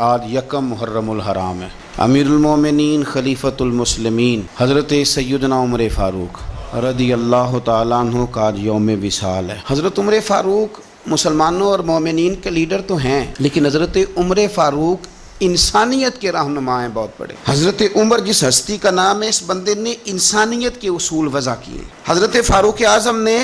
آج یکم محرم الحرام ہے۔ امیر المومنین خلیفۃ المسلمین حضرت سیدنا عمر فاروق رضی اللہ تعالیٰ عنہ کا آج یوم وصال ہے۔ حضرت عمر فاروق مسلمانوں اور مومنین کے لیڈر تو ہیں، لیکن حضرت عمر فاروق انسانیت کے رہنما ہیں بہت بڑے۔ حضرت عمر جس ہستی کا نام ہے، اس بندے نے انسانیت کے اصول وضع کیے۔ حضرت فاروق اعظم نے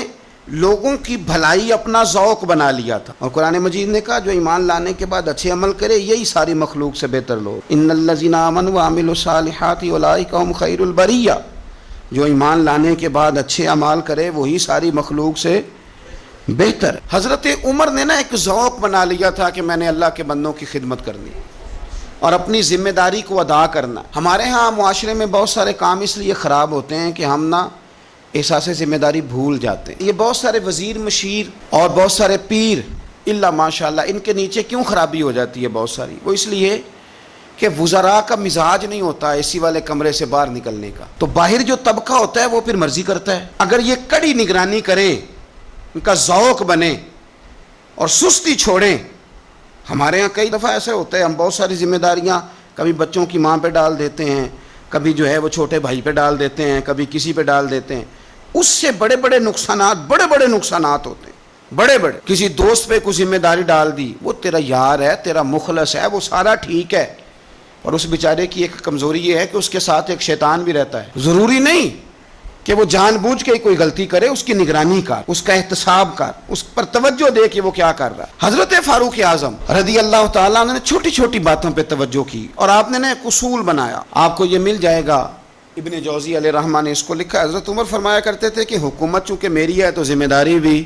لوگوں کی بھلائی اپنا ذوق بنا لیا تھا، اور قرآن مجید نے کہا جو ایمان لانے کے بعد اچھے عمل کرے یہی ساری مخلوق سے بہتر لوگ۔ ان الذین آمنوا وعملوا الصالحات اولئک هم خیر البریہ، جو ایمان لانے کے بعد اچھے اعمال کرے وہی ساری مخلوق سے بہتر۔ حضرت عمر نے ایک ذوق بنا لیا تھا کہ میں نے اللہ کے بندوں کی خدمت کرنی اور اپنی ذمہ داری کو ادا کرنا۔ ہمارے ہاں معاشرے میں بہت سارے کام اس لیے خراب ہوتے ہیں کہ ہم احساس ذمہ داری بھول جاتے ہیں۔ یہ بہت سارے وزیر مشیر اور بہت سارے پیر الا ماشاءاللہ، ان کے نیچے کیوں خرابی ہو جاتی ہے بہت ساری؟ وہ اس لیے کہ وزراء کا مزاج نہیں ہوتا اے سی والے کمرے سے باہر نکلنے کا، تو باہر جو طبقہ ہوتا ہے وہ پھر مرضی کرتا ہے۔ اگر یہ کڑی نگرانی کرے، ان کا ذوق بنے اور سستی چھوڑیں۔ ہمارے ہاں کئی دفعہ ایسے ہوتا ہے، ہم بہت ساری ذمہ داریاں کبھی بچوں کی ماں پہ ڈال دیتے ہیں، کبھی وہ چھوٹے بھائی پہ ڈال دیتے ہیں، کبھی کسی پہ ڈال دیتے ہیں۔ اس سے بڑے بڑے نقصانات ہوتے ہیں، بڑے کسی دوست پہ کوئی ذمہ داری ڈال دی، وہ تیرا یار ہے، تیرا مخلص ہے، وہ سارا ٹھیک ہے، اور اس بیچارے کی ایک کمزوری یہ ہے کہ اس کے ساتھ ایک شیطان بھی رہتا ہے۔ ضروری نہیں کہ وہ جان بوجھ کے کوئی غلطی کرے، اس کی نگرانی کر، اس کا احتساب کر، اس پر توجہ دے کہ وہ کیا کر رہا ہے۔ حضرت فاروق اعظم رضی اللہ تعالیٰ عنہ نے چھوٹی چھوٹی باتوں پہ توجہ کی، اور آپ نے ایک اصول بنایا، آپ کو یہ مل جائے گا، ابن جوزی علیہ رحمہ نے اس کو لکھا۔ حضرت عمر فرمایا کرتے تھے کہ حکومت چونکہ میری ہے تو ذمہ داری بھی،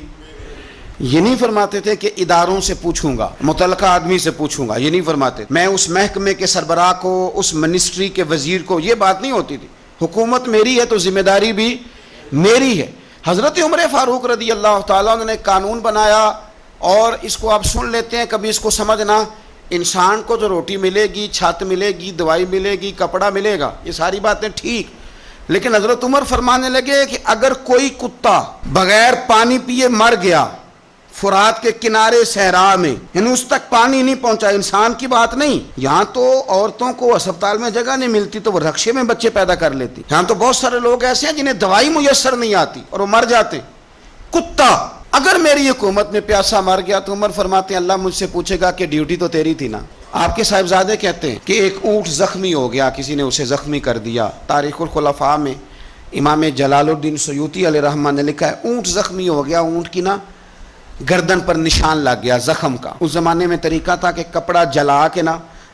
یہ نہیں فرماتے تھے کہ اداروں سے پوچھوں گا، متعلقہ آدمی سے پوچھوں گا، یہ نہیں فرماتے، میں اس محکمے کے سربراہ کو، اس منسٹری کے وزیر کو، یہ بات نہیں ہوتی تھی۔ حکومت میری ہے تو ذمہ داری بھی میری ہے۔ حضرت عمر فاروق رضی اللہ تعالیٰ عنہ نے قانون بنایا، اور اس کو آپ سن لیتے ہیں، کبھی اس کو سمجھنا، انسان کو جو روٹی ملے گی، چھت ملے گی، دوائی ملے گی، کپڑا ملے گا، یہ ساری باتیں ٹھیک، لیکن حضرت عمر فرمانے لگے کہ اگر کوئی کتا بغیر پانی پیے مر گیا فرات کے کنارے صحرا میں، یعنی اس تک پانی نہیں پہنچا، انسان کی بات نہیں، یہاں تو عورتوں کو اسپتال میں جگہ نہیں ملتی تو وہ رکشے میں بچے پیدا کر لیتی، یہاں تو بہت سارے لوگ ایسے ہیں جنہیں دوائی میسر نہیں آتی اور وہ مر جاتے۔ کتا اگر میری حکومت میں پیاسا مر گیا تو عمر فرماتے ہیں اللہ مجھ سے پوچھے گا کہ ڈیوٹی تو تیری تھی نا۔ آپ کے صاحبزادے کہتے ہیں کہ ایک اونٹ زخمی ہو گیا، کسی نے اسے زخمی کر دیا۔ تاریخ الخلفاء میں امام جلال الدین سیوطی علیہ رحمہ نے لکھا ہے اونٹ زخمی ہو گیا، اونٹ کی گردن پر نشان لگ گیا زخم کا۔ اس زمانے میں طریقہ تھا کہ کپڑا جلا کے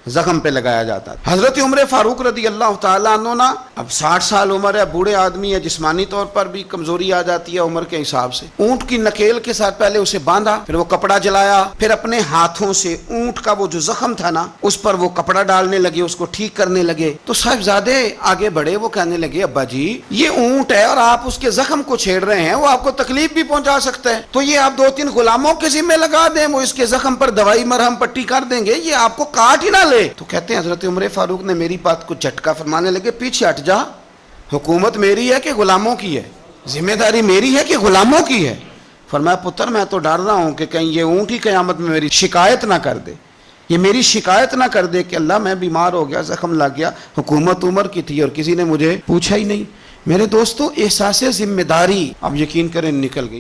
زخم پہ لگایا جاتا تھا۔ حضرت عمر فاروق رضی اللہ تعالیٰ عنہ اب 60 سال عمر ہے، بوڑھے آدمی ہے، جسمانی طور پر بھی کمزوری آ جاتی ہے عمر کے حساب سے۔ اونٹ کی نکیل کے ساتھ پہلے اسے باندھا، پھر وہ کپڑا جلایا، پھر اپنے ہاتھوں سے اونٹ کا وہ جو زخم تھا اس پر وہ کپڑا ڈالنے لگے، اس کو ٹھیک کرنے لگے۔ تو صاحبزادے آگے بڑھے، وہ کہنے لگے ابا جی یہ اونٹ ہے اور آپ اس کے زخم کو چھیڑ رہے ہیں، وہ آپ کو تکلیف بھی پہنچا سکتا ہے، تو یہ آپ 2-3 غلاموں کے ذمہ لگا دیں، وہ اس کے زخم پر دوائی مرہم پٹی کر دیں گے، یہ آپ کو کاٹ ہی نہ لے۔ تو کہتے ہیں حضرت عمر فاروق نے میری بات کو جھٹکا، فرمانے لگے پیچھے ہٹ جا، حکومت میری ہے کہ غلاموں کی ہے؟ ذمہ داری میری ہے کہ غلاموں کی ہے؟ فرمایا پتر میں تو ڈر رہا ہوں کہ کہیں یہ اونٹ ہی قیامت میں میری شکایت نہ کر دے، یہ میری شکایت نہ کر دے کہ اللہ میں بیمار ہو گیا، زخم لگ گیا، حکومت عمر کی تھی اور کسی نے مجھے پوچھا ہی نہیں۔ میرے دوستو احساس ذمہ داری اب یقین کریں نکل گئی۔